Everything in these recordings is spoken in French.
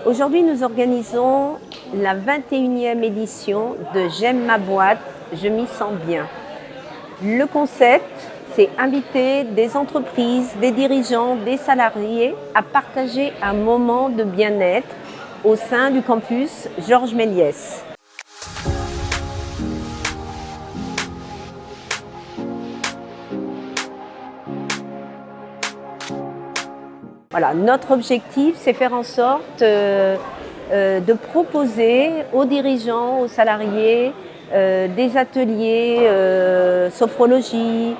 Aujourd'hui, nous organisons la 21e édition de J'aime ma boîte, je m'y sens bien. Le concept, c'est inviter des entreprises, des dirigeants, des salariés à partager un moment de bien-être au sein du campus Georges Méliès. Voilà, notre objectif, c'est faire en sorte de proposer aux dirigeants, aux salariés, des ateliers sophrologie,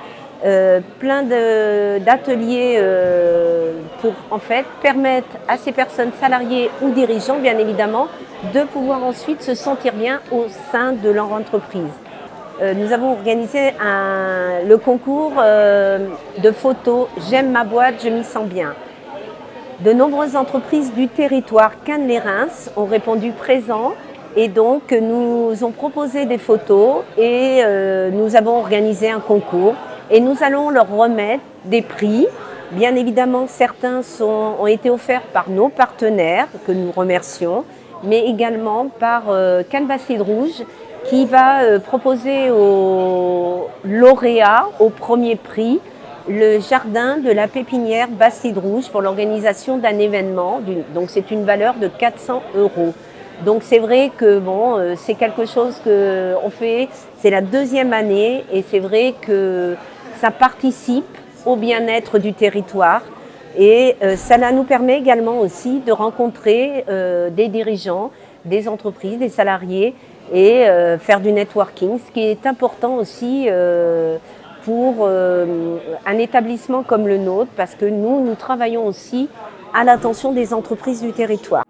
plein d'ateliers pour en fait permettre à ces personnes salariées ou dirigeants, bien évidemment, de pouvoir ensuite se sentir bien au sein de leur entreprise. Nous avons organisé le concours de photos « J'aime ma boîte, je m'y sens bien ». De nombreuses entreprises du territoire Cannes-les-Reims ont répondu présent et donc nous ont proposé des photos et nous avons organisé un concours et nous allons leur remettre des prix. Bien évidemment, certains ont été offerts par nos partenaires que nous remercions, mais également par Cannes Bastide Rouge qui va proposer aux lauréats au premier prix le jardin de la pépinière Bastide Rouge pour l'organisation d'un événement. Donc c'est une valeur de 400 €. Donc c'est vrai que bon, c'est quelque chose qu'on fait, c'est la deuxième année et c'est vrai que ça participe au bien-être du territoire et cela nous permet également aussi de rencontrer des dirigeants, des entreprises, des salariés et faire du networking, ce qui est important aussi pour un établissement comme le nôtre, parce que nous travaillons aussi à l'attention des entreprises du territoire.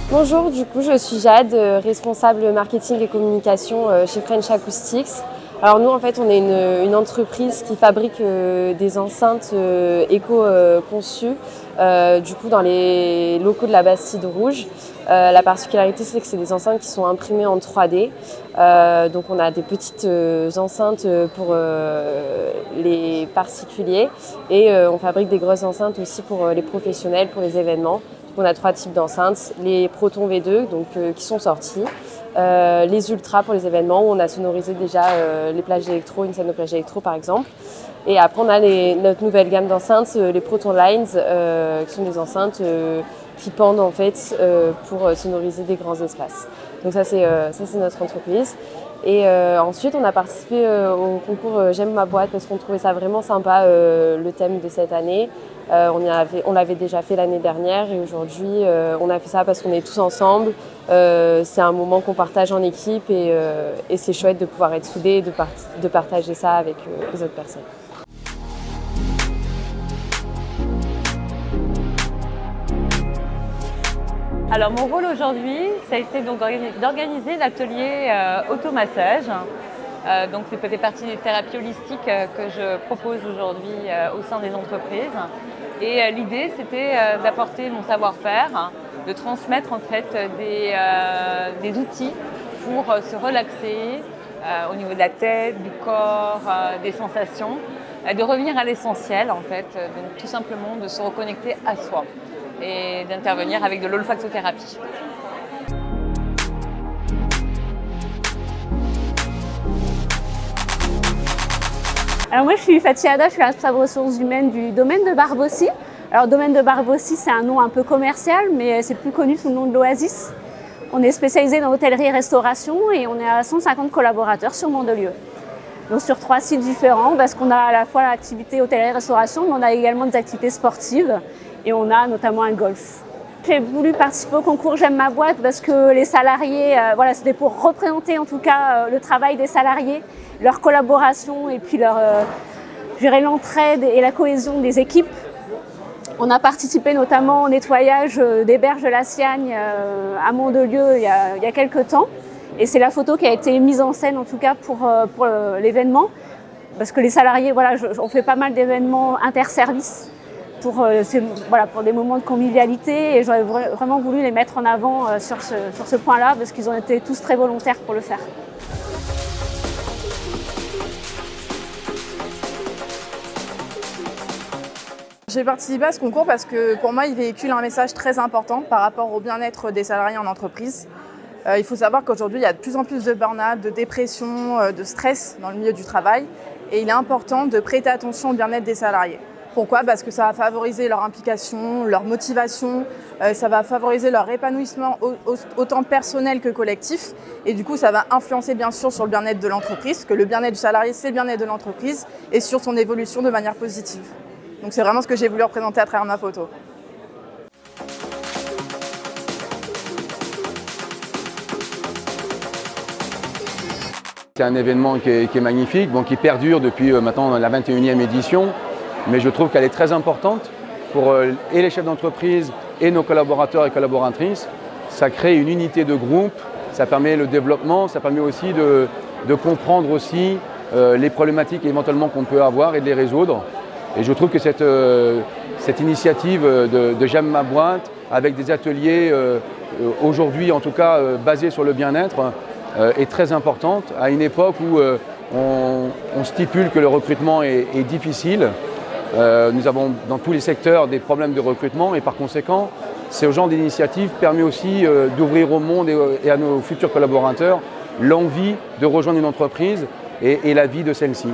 Bonjour, du coup je suis Jade, responsable marketing et communication chez French Acoustics. Alors nous en fait on est une entreprise qui fabrique des enceintes éco-conçues du coup dans les locaux de la Bastide Rouge. La particularité c'est que c'est des enceintes qui sont imprimées en 3D. Donc on a des petites enceintes pour les particuliers et on fabrique des grosses enceintes aussi pour les professionnels, pour les événements. On a 3 types d'enceintes, les Proton V2 donc, qui sont sortis, les Ultra pour les événements où on a sonorisé déjà les plages électro, une scène de plage électro par exemple. Et après on a notre nouvelle gamme d'enceintes, les Proton Lines, qui sont des enceintes qui pendent en fait pour sonoriser des grands espaces. Donc ça c'est notre entreprise. Et ensuite on a participé au concours J'aime ma boîte parce qu'on trouvait ça vraiment sympa le thème de cette année. On l'avait déjà fait l'année dernière et aujourd'hui on a fait ça parce qu'on est tous ensemble. C'est un moment qu'on partage en équipe et c'est chouette de pouvoir être soudés et de partager ça avec les autres personnes. Alors mon rôle aujourd'hui, ça a été donc d'organiser l'atelier automassage. Donc ça fait partie des thérapies holistiques que je propose aujourd'hui au sein des entreprises. Et l'idée c'était d'apporter mon savoir-faire, de transmettre en fait des outils pour se relaxer au niveau de la tête, du corps, des sensations, de revenir à l'essentiel en fait, donc tout simplement de se reconnecter à soi et d'intervenir avec de l'olfactothérapie. Alors moi je suis Fatih Ada, je suis responsable ressources humaines du domaine de Barbossy. Alors domaine de Barbossy c'est un nom un peu commercial mais c'est plus connu sous le nom de l'Oasis. On est spécialisé dans l'hôtellerie et restauration et on est à 150 collaborateurs sur Mandelieu. Donc sur 3 sites différents parce qu'on a à la fois l'activité hôtellerie-restauration mais on a également des activités sportives et on a notamment un golf. J'ai voulu participer au concours J'aime ma boîte parce que les salariés, voilà, c'était pour représenter en tout cas le travail des salariés, leur collaboration et puis l'entraide et la cohésion des équipes. On a participé notamment au nettoyage des berges de la Siagne à Mandelieu il y a quelques temps. Et c'est la photo qui a été mise en scène en tout cas pour l'événement. Parce que les salariés, voilà, on fait pas mal d'événements interservices pour des moments de convivialité. Et j'aurais vraiment voulu les mettre en avant sur ce point-là parce qu'ils ont été tous très volontaires pour le faire. j'ai participé à ce concours parce que pour moi, il véhicule un message très important par rapport au bien-être des salariés en entreprise. Il faut savoir qu'aujourd'hui, il y a de plus en plus de burn-out, de dépression, de stress dans le milieu du travail. Et il est important de prêter attention au bien-être des salariés. Pourquoi ? Parce que ça va favoriser leur implication, leur motivation, ça va favoriser leur épanouissement autant personnel que collectif. Et du coup, ça va influencer bien sûr sur le bien-être de l'entreprise, parce que le bien-être du salarié, c'est le bien-être de l'entreprise, et sur son évolution de manière positive. Donc c'est vraiment ce que j'ai voulu représenter à travers ma photo. C'est un événement qui est magnifique, qui perdure depuis maintenant la 21e édition, mais je trouve qu'elle est très importante pour et les chefs d'entreprise et nos collaborateurs et collaboratrices. Ça crée une unité de groupe, ça permet le développement, ça permet aussi de comprendre aussi les problématiques éventuellement qu'on peut avoir et de les résoudre. Et je trouve que cette initiative de J'aime ma boîte, avec des ateliers aujourd'hui en tout cas basés sur le bien-être, est très importante à une époque où on stipule que le recrutement est difficile. Nous avons dans tous les secteurs des problèmes de recrutement et par conséquent, ce genre d'initiative permet aussi d'ouvrir au monde et à nos futurs collaborateurs l'envie de rejoindre une entreprise et la vie de celle-ci.